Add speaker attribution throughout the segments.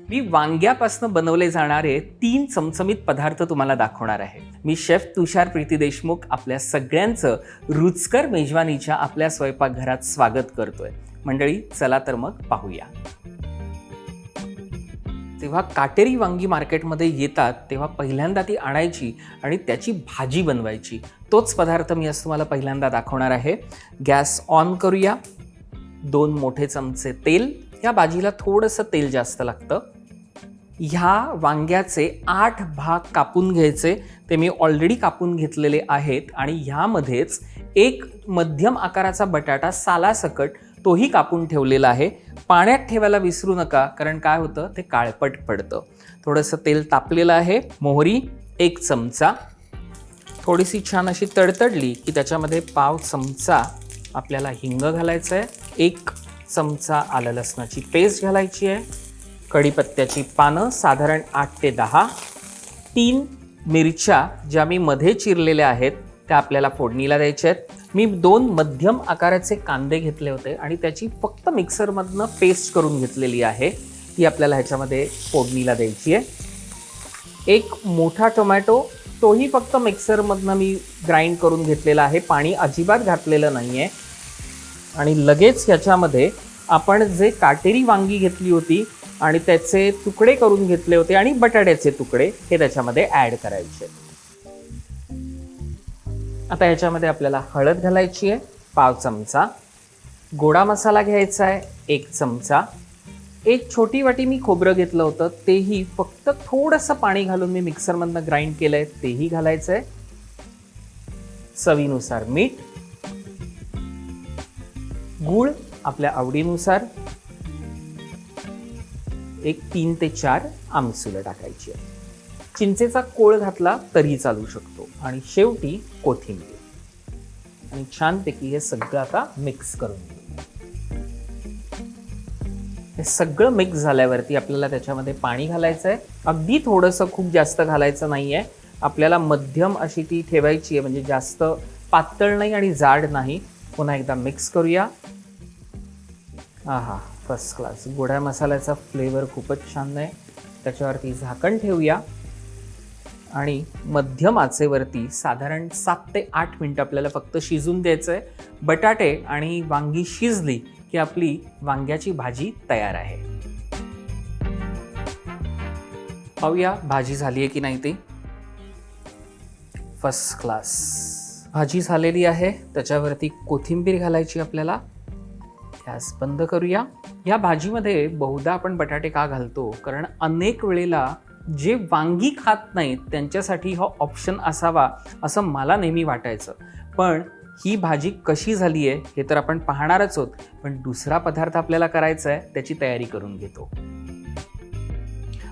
Speaker 1: मी वांग्यापासून बनवले जाणारे 3 चमचमीत पदार्थ तुम्हाला दाखवणार आहे. मी शेफ तुषार प्रीती देशमुख आपल्या सगळ्यांचं रुचकर मेजवानीच्या आपल्या स्वयंपाकघरात स्वागत करतोय. मंडळी, चला तर मग पाहूया. तेव्हा काटेरी वांगी मार्केटमध्ये येतात तेव्हा पहिल्यांदा ती आणायची आणि त्याची भाजी बनवायची. तोच पदार्थ मी आज तुम्हाला पहिल्यांदा दाखवणार आहे. गॅस ऑन करूया. 2 मोठे चमचे तेल. या भाजीला थोडंसं तेल जास्त लागतं. ह्या वांग्याचे 8 भाग कापून घ्यायचे. ते मी ऑलरेडी कापून घेतलेले आहेत आणि ह्यामध्येच एक मध्यम आकाराचा बटाटा सालासकट तोही कापून ठेवलेला आहे. पाण्यात ठेवायला विसरू नका, कारण काय होतं ते काळपट पडतं. थोडंसं तेल तापलेलं आहे. मोहरी 1 चमचा. थोडीशी छान अशी तडतडली की त्याच्यामध्ये पाव चमचा आपल्याला हिंग घालायचं आहे. 1 चमचा आलं लसणाची पेस्ट घालायची आहे. कढीपत्त्याची पानं साधारण 8 ते 10. 3 मिरच्या ज्या मी मध्ये चिरलेल्या आहेत त्या आपल्याला फोडणीला द्यायच्या आहेत. मी 2 मध्यम आकाराचे कांदे घेतले होते आणि त्याची फक्त मिक्सरमधनं पेस्ट करून घेतलेली आहे. ती आपल्याला ह्याच्यामध्ये फोडणीला द्यायची आहे. 1 मोठा टोमॅटो, तोही फक्त मिक्सरमधनं मी ग्राइंड करून घेतलेला आहे. पाणी अजिबात घातलेलं नाही आहे. आणि लगेच ह्याच्यामध्ये आपण जे काटेरी वांगी घेतली होती आणि त्याचे तुकडे करून घेतले होते आणि बटाट्याचे तुकडे हे त्याच्यामध्ये ॲड करायचे. आता ह्याच्यामध्ये आपल्याला हळद घालायची आहे 1 चमचा. गोडा मसाला घ्यायचा आहे 1 चमचा. 1 छोटी वाटी मी खोबरं घेतलं होतं, तेही फक्त थोडंसं पाणी घालून मी मिक्सरमधनं ग्राइंड केलं आहे, तेही घालायचं आहे. चवीनुसार मीठ. गूळ आपल्या आवडीनुसार. 3 ते 4 आमसुलं टाकायची आहे. चिंचेचा कोळ घातला तरी चालू शकतो. आणि शेवटी कोथिंबीर. आणि छानपैकी हे सगळं आता मिक्स करून घेऊ. हे सगळं मिक्स झाल्यावरती आपल्याला त्याच्यामध्ये पाणी घालायचं आहे. अगदी थोडंसं, खूप जास्त घालायचं नाही आहे. आपल्याला मध्यम अशी ती ठेवायची आहे, म्हणजे जास्त पातळ नाही आणि जाड नाही. पुन्हा एकदा मिक्स करूया. आहा, फर्स्ट क्लास. गोड्या मसाल्याचा फ्लेवर खूपच छान आहे. त्याच्यावरती झाकण ठेवूया आणि मध्यम आचेवरती साधारण 7 ते 8 मिनटं आपल्याला फक्त शिजून द्यायचं आहे. बटाटे आणि वांगी शिजली की आपली वांग्याची भाजी तयार आहे. पाहूया भाजी झाली आहे की नाही ते. फर्स्ट क्लास भाजी झालेली आहे. त्याच्यावरती कोथिंबीर घालायची आपल्याला. गॅस बंद करूया. या भाजीमध्ये बहुधा आपण बटाटे का घालतो, कारण अनेक वेळेला जे वांगी खात नाहीत त्यांच्यासाठी हा ऑप्शन असावा असं मला नेहमी वाटायचं. पण ही भाजी कशी झाली आहे हे तर आपण पाहणारच आहोत. पण दुसरा पदार्थ आपल्याला करायचा आहे, त्याची तयारी करून घेतो.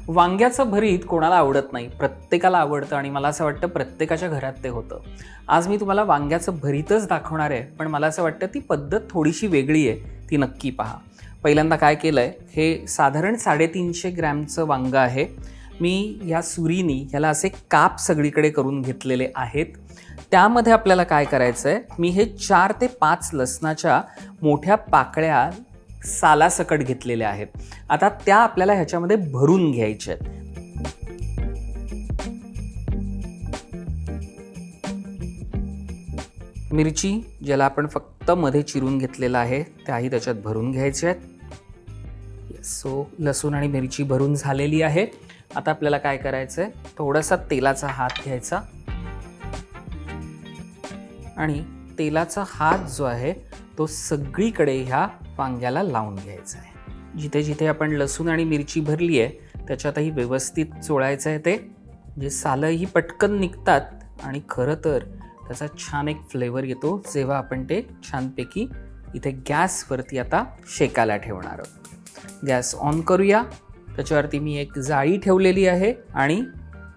Speaker 1: वांग्याचं भरीत कोणाला आवडत नाही, प्रत्येकाला आवडतं आणि मला असं वाटतं प्रत्येकाच्या घरात ते होतं. आज मी तुम्हाला वांग्याचं भरीतच दाखवणार आहे, पण मला असं वाटतं ती पद्धत थोडीशी वेगळी आहे, ती नक्की पहा. पहिल्यांदा काय केलं आहे, हे साधारण 350 ग्रॅमचं वांगं आहे. मी या सुरीनी ह्याला असे काप सगळीकडे करून घेतलेले आहेत. त्यामध्ये आपल्याला काय करायचं आहे, मी हे 4 ते 5 लसणाच्या मोठ्या पाकळ्या सालासकट घेतलेल्या आहेत. आता त्या आपल्याला ह्याच्यामध्ये भरून घ्यायच्या आहेत. मिरची ज्याला आपण फक्त मध्ये चिरून घेतलेला आहे त्याही त्याच्यात भरून घ्यायच्या आहेत. सो लसूण आणि मिरची भरून झालेली आहे. आता आपल्याला काय करायचं आहे, थोडासा तेलाचा हात घ्यायचा आणि तेलाचा हात जो आहे तो सगळीकडे ह्या वांग्याला लावून घ्यायचा आहे. जिथे जिथे आपण लसूण आणि मिरची भरली आहे त्याच्यातही व्यवस्थित चोळायचं आहे ते. जे सालंही पटकन निघतात आणि खरं तर त्याचा छान एक फ्लेवर येतो जेव्हा आपण ते छानपैकी इथे गॅसवरती आता शेकायला ठेवणार आहोत. गॅस ऑन करूया. त्याच्यावरती मी एक जाळी ठेवलेली आहे आणि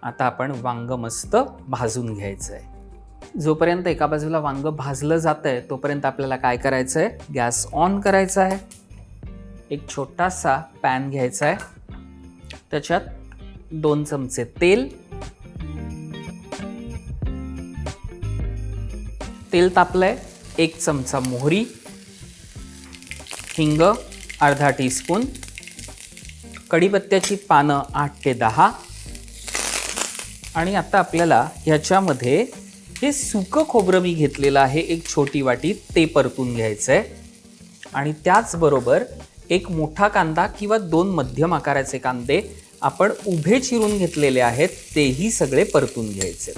Speaker 1: आता आपण वांगं मस्त भाजून घ्यायचं आहे. जोपर्यंत एका बाजूला वांगं भाजलं जातं आहे तोपर्यंत आपल्याला काय करायचं आहे, गॅस ऑन करायचा आहे. एक छोटासा पॅन घ्यायचा आहे. त्याच्यात 2 चमचे तेल. तेल तापलंय. 1 चमचा मोहरी, हिंग अर्धा टीस्पून, कढीपत्त्याची पानं 8 ते 10. आणि आता आपल्याला ह्याच्यामध्ये हे सुकं खोबरं मी घेतलेलं आहे एक छोटी वाटी, ते परतून घ्यायचं आहे. आणि त्याचबरोबर एक मोठा कांदा किंवा 2 मध्यम आकाराचे कांदे आपण उभे चिरून घेतलेले आहेत, तेही सगळे परतून घ्यायचे.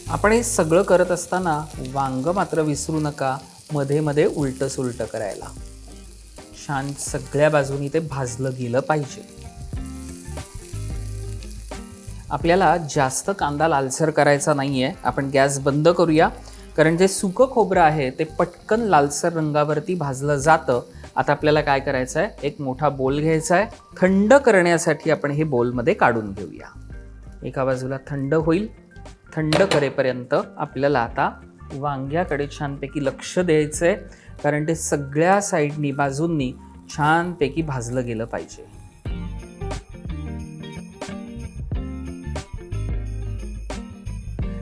Speaker 1: आपण हे सगळं करत असताना वांग मात्र विसरू नका मध्ये मध्ये उलटं सुलटं करायला. छान सगळ्या बाजूनी ते भाजलं गेलं पाहिजे. आपल्याला जास्त कांदा लालसर करायचा नाहीये. आपण गॅस बंद करूया, कारण जे सुकं खोबरं आहे ते पटकन लालसर रंगावरती भाजलं जातं. आता आपल्याला काय करायचं आहे, एक मोठा बोल घ्यायचा आहे. थंड करण्यासाठी आपण हे बोलमध्ये काढून घेऊया. एका बाजूला थंड होईल. थंड करेपर्यंत आपल्याला आता वांग्याकडे छानपैकी लक्ष द्यायचं आहे, कारण ते सगळ्या साईडनी बाजूंनी छानपैकी भाजलं गेलं पाहिजे.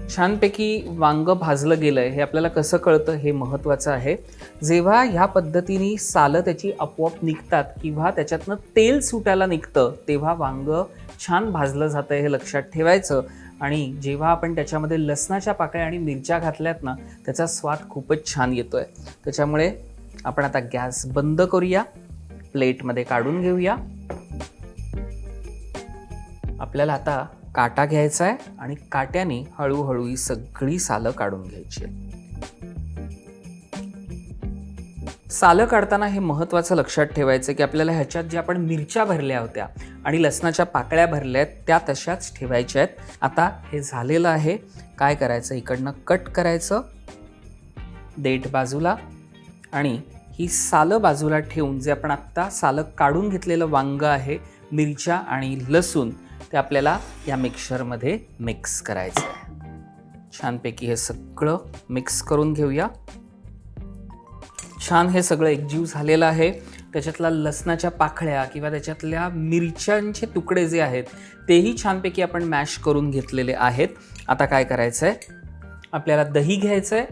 Speaker 1: छानपैकी वांग भाजलं गेलंय हे आपल्याला कसं कळतं हे महत्त्वाचं आहे. जेव्हा ह्या पद्धतीने सालं त्याची आपोआप निघतात किंवा त्याच्यातनं तेल सुटायला निघतं, तेव्हा वांग छान भाजलं जातं हे लक्षात ठेवायचं. आणि जेव्हा आपण त्याच्यामध्ये लसणाच्या पाकळ्या आणि मिरच्या घातल्यात ना, त्याचा स्वाद खूपच छान येतोय. त्याच्यामुळे आपण आता गॅस बंद करूया, प्लेटमध्ये काढून घेऊया. आपल्याला आता काटा घ्यायचा आहे आणि काट्याने हळूहळू ही सगळी सालं काढून घ्यायची आहे. सालं काढताना हे महत्त्वाचं लक्षात ठेवायचं की आपल्याला ह्याच्यात ज्या आपण मिरच्या भरल्या होत्या आणि लसणाच्या पाकळ्या भरल्या आहेत त्या तशाच ठेवायच्या आहेत. आता हे झालेलं आहे. काय करायचं, इकडनं कट करायचं देठ बाजूला आणि ही सालं बाजूला ठेवून जे आपण आत्ता सालं काढून घेतलेलं वांग आहे, मिरच्या आणि लसूण, ते आपल्याला या मिक्सरमध्ये मिक्स करायचं आहे. छानपैकी हे सगळं मिक्स करून घेऊया. छान हे सगळं एकजीव झालेलं आहे. त्याच्यातल्या लसणाच्या पाकळ्या किंवा त्याच्यातल्या मिरच्यांचे तुकडे जे आहेत तेही छानपैकी आपण मॅश करून घेतलेले आहेत. आता काय करायचं आहे, आपल्याला दही घ्यायचं आहे.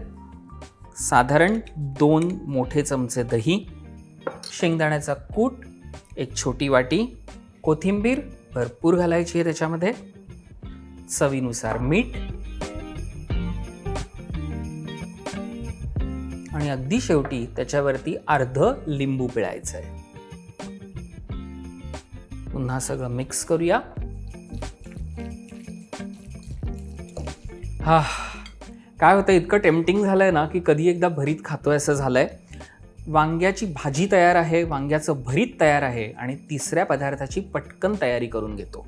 Speaker 1: साधारण 2 मोठे चमचे दही, शेंगदाण्याचा कूट 1 छोटी वाटी, कोथिंबीर भरपूर घालायची आहे त्याच्यामध्ये, चवीनुसार मीठ आणि अगदी शेवटी त्याच्यावरती अर्ध लिंबू पिळायचं आहे. पुन्हा सगळं मिक्स करूया. काय होतं, इतकं टेम्पटिंग झालंय ना की कधी एकदा भरीत खातोय असं झालंय. वांग्याची भाजी तयार आहे, वांग्याचं भरीत तयार आहे आणि तिसऱ्या पदार्थाची पटकन तयारी करून घेतो.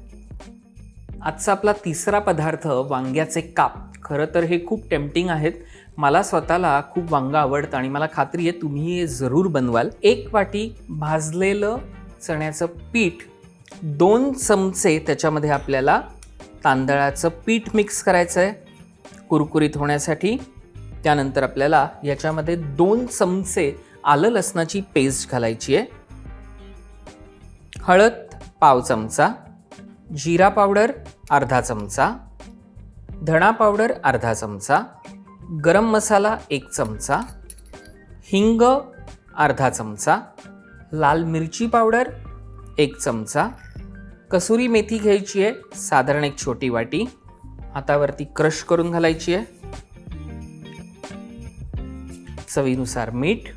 Speaker 1: आजचा आपला तिसरा पदार्थ वांग्याचे काप. खरं तर हे खूप टेम्पटिंग आहेत. मला स्वतःला खूप वांग आवडतं आणि मला खात्री आहे तुम्ही हे जरूर बनवाल. 1 वाटी भाजलेलं चण्याचं पीठ, 2 चमचे त्याच्यामध्ये आपल्याला तांदळाचं पीठ मिक्स करायचं आहे कुरकुरीत होण्यासाठी. त्यानंतर आपल्याला याच्यामध्ये 2 चमचे आलं लसणाची पेस्ट घालायची आहे. हळद पाव चमचा, जिरा पावडर अर्धा चमचा, धणा पावडर अर्धा चमचा, गरम मसाला 1 चमचा, हिंग अर्धा चमचा, लाल मिरची पावडर 1 चमचा, कसुरी मेथी घ्यायची आहे साधारण 1 छोटी वाटी, हातावरती क्रश करून घालायची आहे, चवीनुसार मीठ.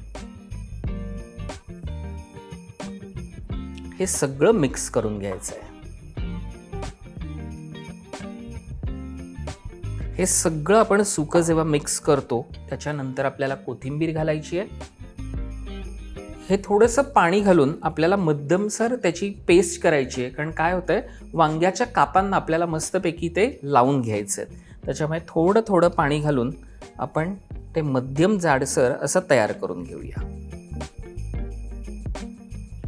Speaker 1: हे सगळं मिक्स करून घ्यायचं आहे. हे सगळं आपण सुकं जेव्हा मिक्स करतो त्याच्यानंतर आपल्याला कोथिंबीर घालायची आहे. हे थोडंसं पाणी घालून आपल्याला मध्यमसर त्याची पेस्ट करायची आहे, कारण काय होतंय, वांग्याच्या कापांना आपल्याला मस्तपैकी ते लावून घ्यायचं आहे. त्याच्यामुळे थोडं थोडं पाणी घालून आपण ते मध्यम जाडसर असं तयार करून घेऊया.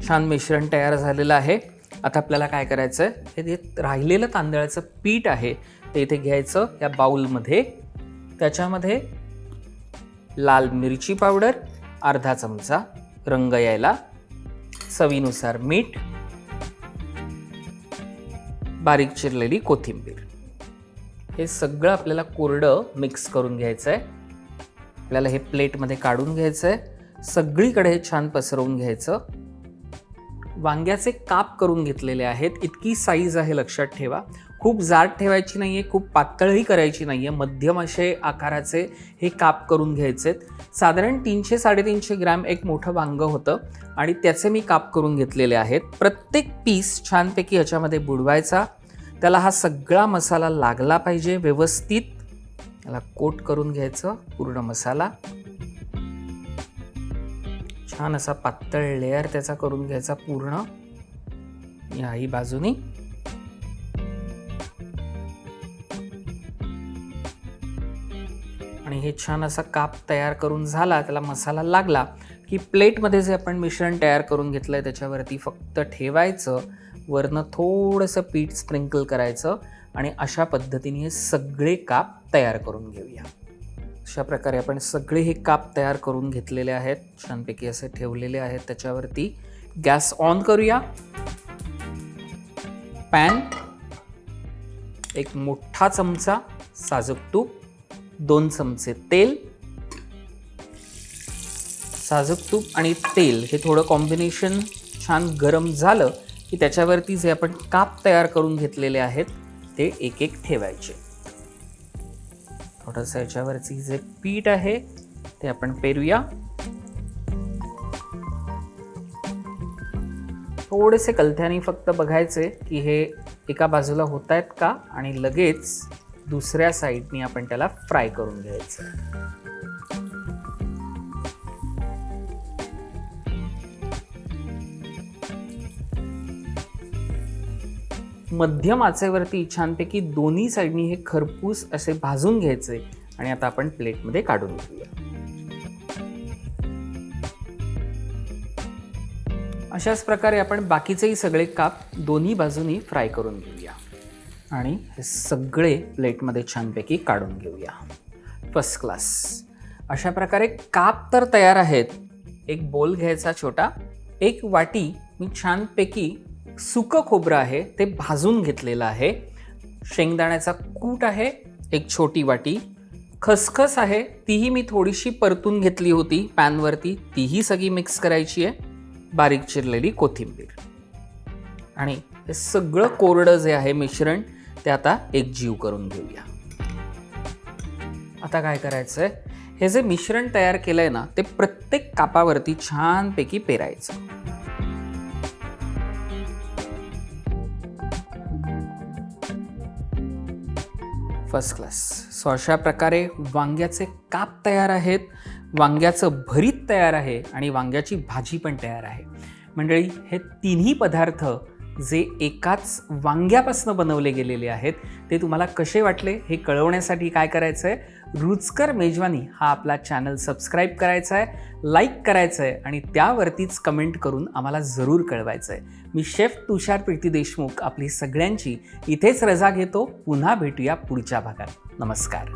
Speaker 1: छान मिश्रण तयार झालेलं आहे. आता आपल्याला काय करायचं आहे, हे राहिलेलं तांदळाचं पीठ आहे ते इथे घ्यायचं या बाउलमध्ये. त्याच्यामध्ये लाल मिरची पावडर अर्धा चमचा रंग यायला, चवीनुसार मीठ, बारीक चिरलेली कोथिंबीर. हे सगळं आपल्याला कोरडं मिक्स करून घ्यायचं आहे. आपल्याला हे प्लेटमध्ये काढून घ्यायचं आहे. सगळीकडे हे छान पसरवून घ्यायचं. वांग्याचे काप करून घेतलेले आहेत. इतकी साईज आहे लक्षात ठेवा. खूप जाड ठेवायची नाही आहे, खूप पातळही करायची नाही आहे. मध्यम असे आकाराचे हे काप करून घ्यायचेत. साधारण 300-350 ग्रॅम एक मोठं वांगं होतं आणि त्याचे मी काप करून घेतलेले आहेत. प्रत्येक पीस छानपैकी ह्याच्यामध्ये बुडवायचा. त्याला हा सगळा मसाला लागला पाहिजे व्यवस्थित. त्याला कोट करून घ्यायचं पूर्ण मसाला. छान असा पातळ लेयर त्याचा करून घ्यायचा पूर्ण याही बाजूनी. आणि हे छान असा काप तयार करून झाला, त्याला मसाला लागला की प्लेटमध्ये जे आपण मिश्रण तयार करून घेतलं आहे त्याच्यावरती फक्त ठेवायचं. वरनं थोडंसं पीठ स्प्रिंकल करायचं आणि अशा पद्धतीने हे सगळे काप तयार करून घेऊया. अशा प्रकारे आपण सगळे हे काप तयार करून घेतलेले आहेत. छानपैकी असे ठेवलेले आहेत त्याच्यावरती. गॅस ऑन करूया. पॅन, एक मोठा चमचा साजूक तूप, 2 चमचे तेल. साजूक तूप आणि तेल हे थोडं कॉम्बिनेशन छान गरम झालं की त्याच्यावरती जे आपण काप तयार करून घेतलेले आहेत ते एक एक ठेवायचे. थोडंसं याच्यावरची जे पीठ आहे ते आपण पेरूया. थोडेसे कलथ्याने फक्त बघायचे की हे एका बाजूला होत आहेत का, आणि लगेच दुसऱ्या साईडनी आपण त्याला फ्राय करून घ्यायचं. मध्यम आचेवरती छानपैकी दोन्ही साईडनी हे खरपूस असे भाजून घ्यायचे आणि आता आपण प्लेटमध्ये काढून घेऊया. अशाच प्रकारे आपण बाकीचेही सगळे काप दोन्ही बाजूनी फ्राय करून घेऊया आणि हे सगळे प्लेटमध्ये छानपैकी काढून घेऊया. First class. अशा प्रकारे काप तर तयार आहेत. एक बोल घ्यायचा छोटा. एक वाटी मी छानपैकी सुकं खोबरं आहे ते भाजून घेतलेलं आहे. शेंगदाण्याचा कूट आहे एक छोटी वाटी. खसखस आहे, तीही मी थोडीशी परतून घेतली होती पॅनवरती, तीही सगळी मिक्स करायची आहे. बारीक चिरलेली कोथिंबीर आणि हे सगळं कोरडं जे आहे मिश्रण ते आता एकजीव करून घेऊया. आता काय करायचंय, हे जे मिश्रण तयार केलंय ना ते प्रत्येक कापावरती छानपैकी पेरायचं. First class. सो अशा प्रकारे वांग्याचे काप तयार आहेत, वांग्याचं भरीत तयार आहे आणि वांग्याची भाजी पण तयार आहे. मंडळी, हे तिन्ही पदार्थ जे एकाच वांग्यापासून बनवले गेलेले आहेत ते तुम्हाला कसे वाटले हे कळवण्यासाठी काय करायचं आहे, रुचकर मेजवानी हा आपला चॅनल सबस्क्राईब करायचा आहे, लाईक करायचं आहे आणि त्यावरतीच कमेंट करून आम्हाला जरूर कळवायचं आहे. मी शेफ तुषार प्रीती देशमुख आपली सगळ्यांची इथेच रजा घेतो. पुन्हा भेटूया पुढच्या भागात. नमस्कार.